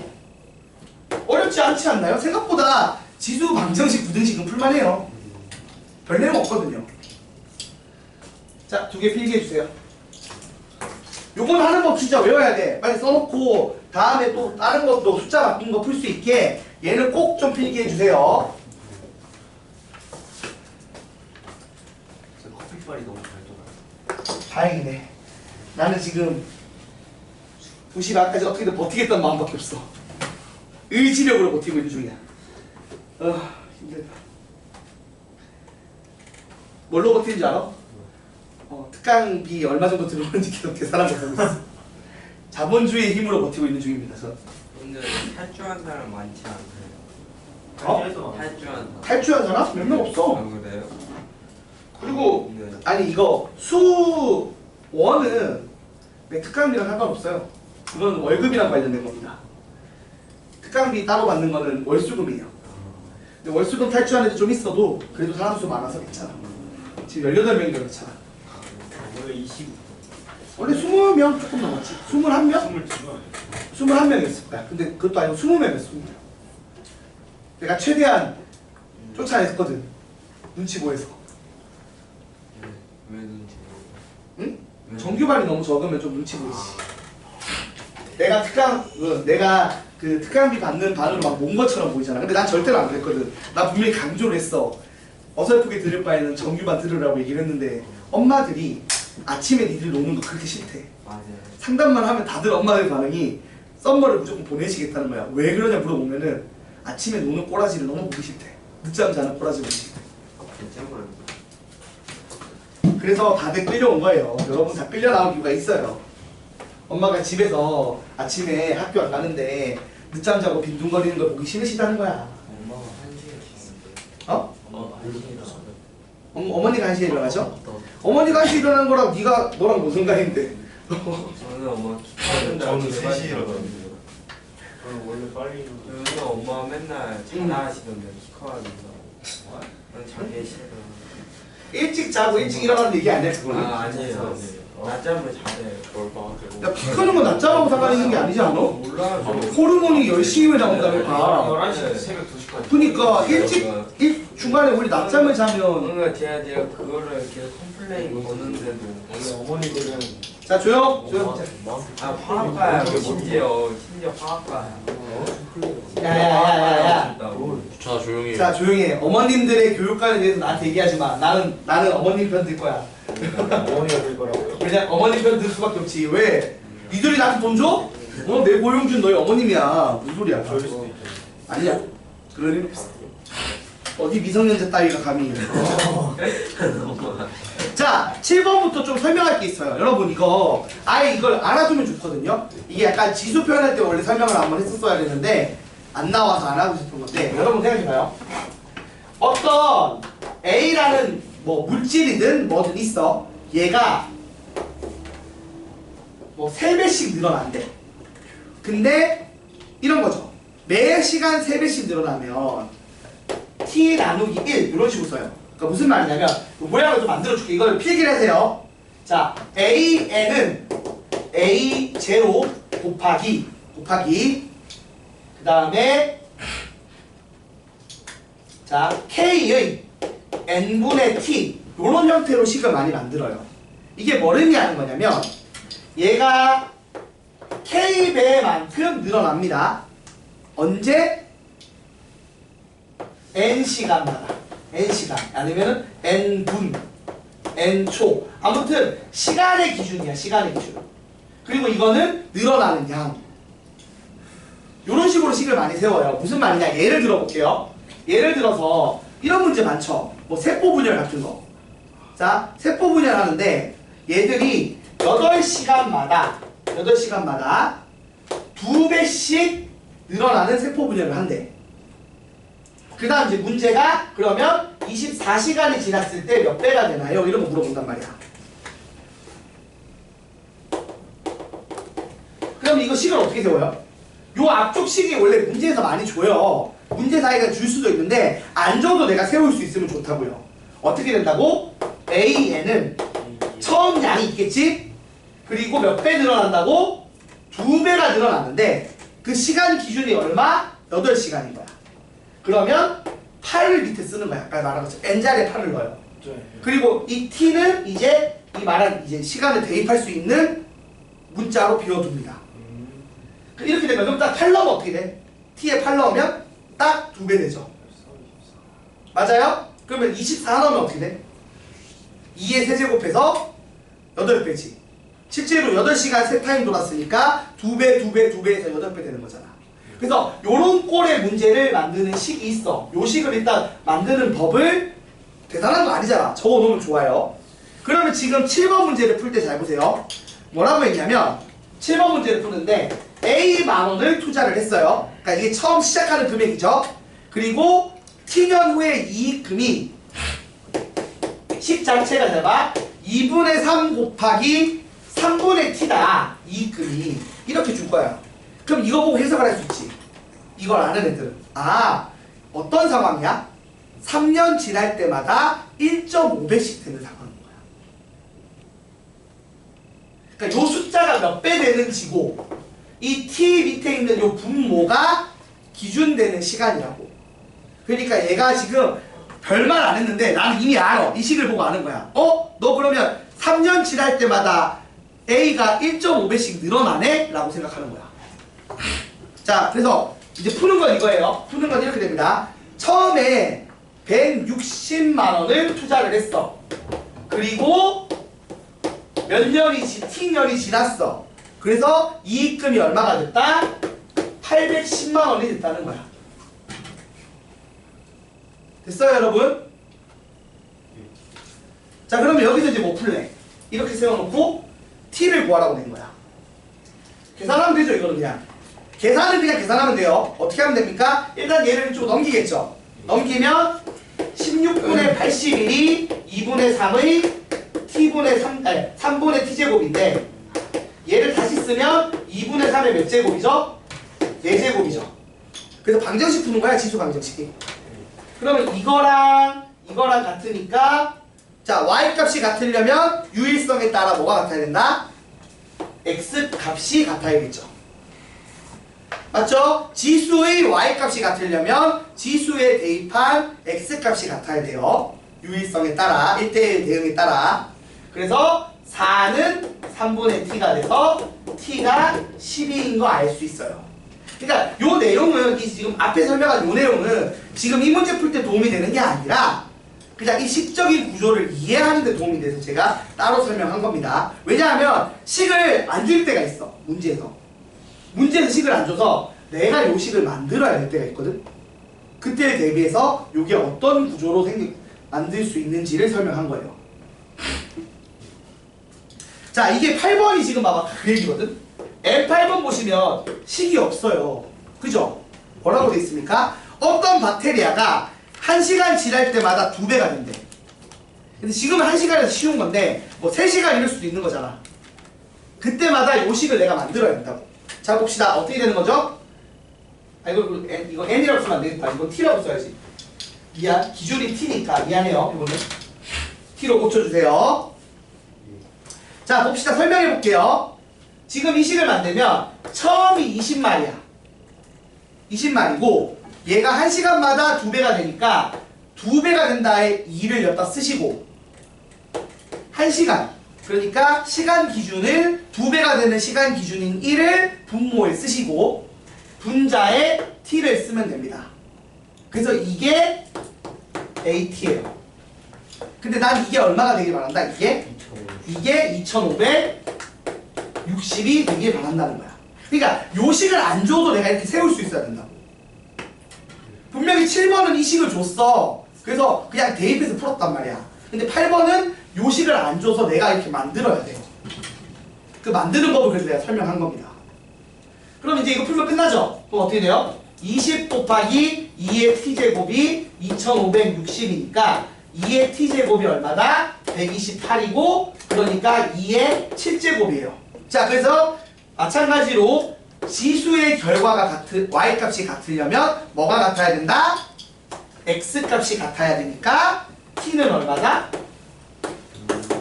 어렵지 않지 않나요? 생각보다 지수 방정식 부등식은 풀만해요. 별 내용 없거든요. 자, 두 개 필기해주세요. 요건 하는 법 진짜 외워야 돼. 빨리 써놓고 다음에 또 다른 것도 숫자 바뀐 거 풀 수 있게 얘는 꼭 좀 필기해주세요.
커피빨이 너무 잘 돌아요.
다행이네. 나는 지금 2시 반까지 어떻게든 버티겠다는 마음밖에 없어. 의지력으로 버티고 있는 중이야. 힘들다. 뭘로 버티는지 알아? 특강비 얼마 정도 들어오는지 계속 계산하고 보고 있어. 자본주의의 힘으로 버티고 있는 중입니다. 저.
근데 탈주한 사람 많지
어?
않아요? 탈주한 사람.
탈주한 사람? 몇 명 없어.
아, 그래요?
그리고
네.
아니 이거 수원은 특강비랑 상관없어요. 그건 월급이랑 관련된 겁니다. 특강비 따로 받는 거는 월수금이에요. 근데 월수금 탈주한 애들 좀 있어도 그래도 사람 수 많아서 괜찮아. 지금 18명이니까 괜찮아.
원래 20.
원래 20명 조금 넘었지. 21명?
22명.
21명이었을 거야. 근데 그것도 아니고 20명이었어. 20명. 내가 최대한 쫓아냈거든. 눈치 보여서.
왜 눈치?
응? 정규반이 너무 적으면 좀 눈치 보이지. 내가 그 특강비 받는 반으로 막 몬 것처럼 보이잖아. 근데 난 절대로 안 그랬거든. 나 분명히 강조를 했어. 어설프게 들을 바에는 정규반 들으라고 얘기를 했는데 엄마들이 아침에 니들 노는 거 그렇게 싫대.
맞아요.
상담만 하면 다들 엄마들 반응이 썸머를 무조건 보내시겠다는 거야. 왜 그러냐 물어보면은 아침에 노는 꼬라지를 너무 보기 싫대. 늦잠 자는 꼬라지 보기 싫대.
괜찮아요.
그래서 다들 끌려온 거예요. 여러분 다 끌려 나온 이유가 있어요. 엄마가 집에서 아침에 학교 안 가는데 늦잠 자고 빈둥거리는 걸 보기 싫으시다는 거야.
엄마가 1시에 일어났는데.
어?
엄마가 1시에 일어났는데.
어머니가 1시에 일어나죠? 어머니가 1시에 일어나는 거랑 네가 너랑 무슨 관계인데?
저는 엄마
저는 3시에 일어났는데.
저는 원래 빨리 저는 엄마 맨날 전화하시던데 키 커가지고. 난 자기 싫어.
일찍 자고 일찍 일어나는 얘기 아니야 그거는?
아니에요. 낮잠을 잘해요.
야, 키 크는 건 낮잠하고 상관 있는 게 아니지 않아?
몰라요. 저
호르몬이 10시에 나온다니까.
11시 새벽 2시까지.
그러니까 중간에 우리 낮잠을 자면
뭔가 제가 그거를 계속 컴플레인 거는데도
원래 어머니들은
자 조용 조용.
아 화학과야 심지어 화학과야.
야야야야야.
자 조용히.
자 조용히 해. 어머님들의 교육관에 대해서 나한테 얘기하지 마. 나는 어머님 편 들 거야.
어머니가 될 거라고요?
왜냐 어머님 편 들 수밖에 없지. 왜? 니들이 나한테 돈 줘? 내 고용준 너희 어머님이야. 무슨 소리야?
저일 수도 있죠.
아니야. 그럴 일 없어. 어디 미성년자 따위가 감히. 자 7번부터 좀 설명할 게 있어요. 여러분 이거 아예 이걸 알아두면 좋거든요. 이게 약간 지수 표현할 때 원래 설명을 한번 했었어야 되는데 안 나와서 안 하고 싶은 건데 여러분 생각해봐요. 어떤 A라는 뭐 물질이든 뭐든 있어. 얘가 뭐 3배씩 늘어난대. 근데 이런 거죠. 매 시간 3배씩 늘어나면 t 나누기 1 이런 식으로 써요. 그러니까 무슨 말이냐면 모양을 좀 만들어줄게. 이걸 필기를 하세요. 자 AN은 A0 곱하기 그 다음에 자 K의 N분의 T 이런 형태로 식을 많이 만들어요. 이게 뭘 의미하는 거냐면 얘가 K배만큼 늘어납니다. 언제? N시간마다 N시간 아니면은 N분 N초 아무튼 시간의 기준이야. 시간의 기준. 그리고 이거는 늘어나는 양. 이런 식으로 식을 많이 세워요. 무슨 말이냐 예를 들어볼게요. 예를 들어서 이런 문제 많죠. 뭐 세포 분열 같은 거. 자 세포 분열 하는데 얘들이 8시간마다 2배씩 늘어나는 세포 분열을 한대. 그 다음 이제 문제가 그러면 24시간이 지났을 때 몇 배가 되나요? 이런 거 물어본단 말이야. 그럼 이거 식을 어떻게 세워요? 요 앞쪽 식이 원래 문제에서 많이 줘요. 문제 사이가 줄 수도 있는데 안 줘도 내가 세울 수 있으면 좋다고요. 어떻게 된다고? AN은 처음 양이 있겠지? 그리고 몇 배 늘어난다고? 2배가 늘어났는데 그 시간 기준이 얼마? 8시간인 거야. 그러면 8을 밑에 쓰는 거야. 아까 말한 것처럼 n자리에 8을 넣어요. 그리고 이 t는 이제 이 말한 이제 시간을 대입할 수 있는 문자로 비워둡니다. 이렇게 되면 그럼 딱 8 넣으면 어떻게 돼? t에 8 넣으면 딱 2배 되죠. 맞아요? 그러면 24 넣으면 어떻게 돼? 2의 세제곱해서 8배지. 실제로 8시간 세타임 돌았으니까 2배 해서 8배 되는 거잖아. 그래서 요런 꼴의 문제를 만드는 식이 있어. 요 식을 일단 만드는 법을 대단한 거 아니잖아. 적어놓으면 좋아요. 그러면 지금 7번 문제를 풀 때 잘 보세요. 뭐라고 했냐면 7번 문제를 푸는데 A만 원을 투자를 했어요. 그러니까 이게 처음 시작하는 금액이죠. 그리고 T년 후에 이익금이 식 자체가 잡아 2분의 3 곱하기 3분의 T다. 이익금이 이렇게 줄 거야. 그럼 이거 보고 해석을 할 수 있지. 이걸 아는 애들은 어떤 상황이야? 3년 지날 때마다 1.5배씩 되는 상황인 거야. 그러니까 요 숫자가 몇 배 되는지고 이 t 밑에 있는 요 분모가 기준되는 시간이라고. 그러니까 얘가 지금 별말 안 했는데 나는 이미 알아. 이 식을 보고 아는 거야. 너 그러면 3년 지날 때마다 A가 1.5배씩 늘어나네? 라고 생각하는 거야. 자, 그래서 이제 푸는 건 이거예요. 푸는 건 이렇게 됩니다. 처음에 160만 원을 투자를 했어. 그리고 몇 년이 T년이 지났어. 그래서 이익금이 얼마가 됐다? 810만 원이 됐다는 거야. 됐어요, 여러분? 자, 그러면 여기서 이제 뭐 풀래? 이렇게 세워놓고 T를 구하라고 된 거야. 계산하면 되죠, 이거는 그냥. 계산은 그냥 계산하면 돼요. 어떻게 하면 됩니까? 일단 얘를 좀 넘기겠죠. 넘기면 16분의 81이 2분의 3의 T분의 3, 아니, 3분의 T제곱인데 얘를 다시 쓰면 2분의 3의 몇 제곱이죠? 4제곱이죠. 그래서 방정식 푸는 거야, 지수 방정식이. 그러면 이거랑 같으니까 자, y 값이 같으려면 유일성에 따라 뭐가 같아야 된다? x 값이 같아야겠죠. 맞죠? 지수의 y 값이 같으려면 지수에 대입한 x 값이 같아야 돼요. 유일성에 따라 1대1 대응에 따라. 그래서 4는 3분의 t가 돼서 t가 12인 거 알 수 있어요. 그러니까 요 내용은 지금 앞에 설명한 요 내용은 지금 이 문제 풀 때 도움이 되는 게 아니라 그냥 이 식적인 구조를 이해하는 데 도움이 돼서 제가 따로 설명한 겁니다. 왜냐하면 식을 안 줄 때가 있어. 문제에서 식을 안 줘서 내가 요 식을 만들어야 될 때가 있거든. 그때에 대비해서 요게 어떤 구조로 만들 수 있는지를 설명한 거예요. 자, 이게 8번이 지금 봐봐 그 얘기거든. M8번 보시면 식이 없어요. 그죠? 뭐라고 돼 있습니까? 어떤 박테리아가 1시간 지날 때마다 2배가 된대. 근데 지금은 1시간에서 쉬운 건데 뭐 3시간 이럴 수도 있는 거잖아. 그때마다 요 식을 내가 만들어야 된다고. 자, 봅시다. 어떻게 되는 거죠? 이거 N이라고 쓰면 안 되겠다. 이거 T라고 써야지. 미안. 기준이 T니까 미안해요. 이거는 T로 고쳐주세요. 자, 봅시다. 설명해 볼게요. 지금 이 식을 만들면 처음이 20마리야. 20마리고 얘가 1시간마다 2배가 되니까 2배가 된다에 2를 여기다 쓰시고 1시간. 그러니까 시간 기준을 2배가 되는 시간 기준인 1을 분모에 쓰시고 분자에 t를 쓰면 됩니다. 그래서 이게 AT예요. 근데 난 이게 얼마가 되길 바란다. 이게 2560이 되길 바란다는 거야. 그러니까 요 식을 안 줘도 내가 이렇게 세울 수 있어야 된다고. 분명히 7번은 이 식을 줬어. 그래서 그냥 대입해서 풀었단 말이야. 근데 8번은 요 식을 안 줘서 내가 이렇게 만들어야 돼요. 그 만드는 법을 그래서 내가 설명한 겁니다. 그럼 이제 이거 풀면 끝나죠? 그럼 어떻게 돼요? 20 곱하기 2의 t제곱이 2560이니까 2의 t제곱이 얼마다? 128이고 그러니까 2의 7제곱이에요. 자, 그래서 마찬가지로 지수의 결과가 y값이 같으려면 뭐가 같아야 된다? x값이 같아야 되니까 t는 얼마다?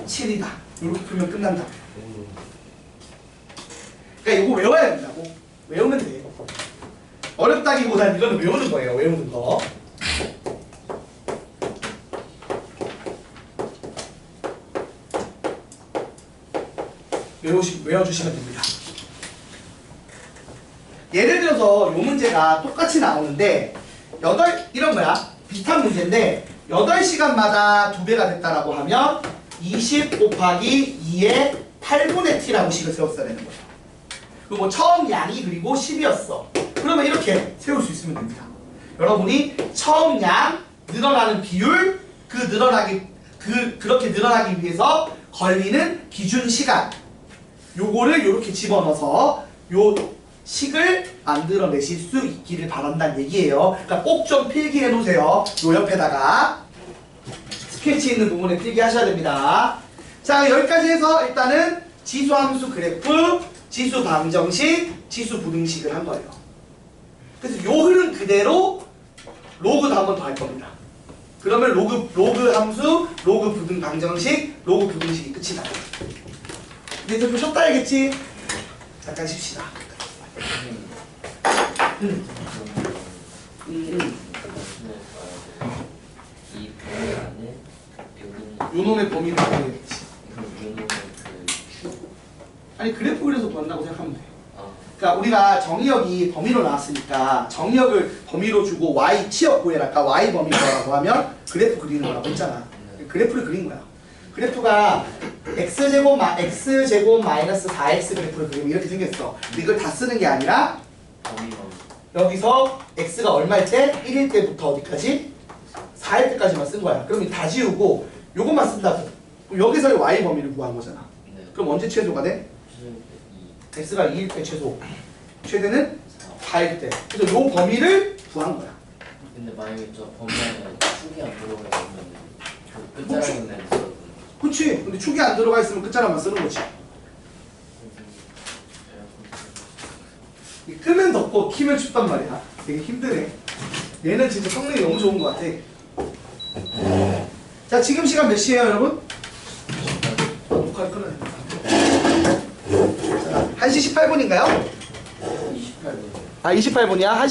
7이다. 이렇게 풀면 끝난다. 그러니까 이거 외워야 된다고. 외우면 돼. 어렵다기보단 이거는 외우는 거예요. 외우는 거. 외워주시면 됩니다. 예를 들어서 요 문제가 똑같이 나오는데 이런 거야. 비슷한 문제인데 8시간마다 2배가 됐다라고 하면 20 곱하기 2의 8분의 t라고 식을 세웠어야 되는 거예요. 그리고 처음 양이 그리고 10이었어. 그러면 이렇게 세울 수 있으면 됩니다. 여러분이 처음 양, 늘어나는 비율, 그렇게 늘어나기 위해서 걸리는 기준 시간, 요거를 이렇게 집어넣어서 요 식을 만들어내실 수 있기를 바란다는 얘기예요. 그러니까 꼭 좀 필기해 놓으세요. 요 옆에다가 스케치 있는 부분에 필기하셔야 됩니다. 자, 여기까지 해서 일단은 지수함수 그래프, 지수 방정식, 지수 부등식을 한 거예요. 그래서 요 흐름 그대로 로그도 한 번 더 할 겁니다. 그러면 로그 함수, 로그 부등 방정식, 로그 부등식이 끝이다. 근데 이제 좀 쉬었다 알겠지? 잠깐 쉽시다.
이 범위 안에
요놈의 범위를 구해야지.
요놈의 그
아니 그래프 그려서 구한다고 생각하면 돼.
아,
그러니까 우리가 정의역이 범위로 나왔으니까 정의역을 범위로 주고 y 치역 구해라. 아까 y 범위 구하라고 하면 그래프 그리는 거라고 했잖아. 그래프를 그린 거야. 그래프가 x제곱 마이너스 4x 그래프를 그리면 이렇게 생겼어. 근데 이걸 다 쓰는 게 아니라
범위만
여기서 x가 얼마일 때? 1일 때부터 어디까지? 4일 때까지만 쓴 거야. 그럼 다 지우고 요것만 쓴다고. 그럼 여기서의 y 범위를 구한 거잖아.
네.
그럼 언제 최소가 돼? x가 2일 때 최소. 최대는 4일 때. 그래서 요 범위를 구한 거야.
근데 만약에 저 범위 안에 축이 안 들어가 있으면 그 끝자락은 있어도
그치? 근데 축이 안 들어가 있으면 끝자락만 쓰는 거지. 끄면 덥고 키면 춥단 말이야. 되게 힘드네. 얘는 진짜 성능이 너무 좋은 것 같아. 자, 지금 시간 몇 시에요, 여러분? 녹화를 끊어야 돼. 1시 18분인가요?
28분
아, 28분이야? 1시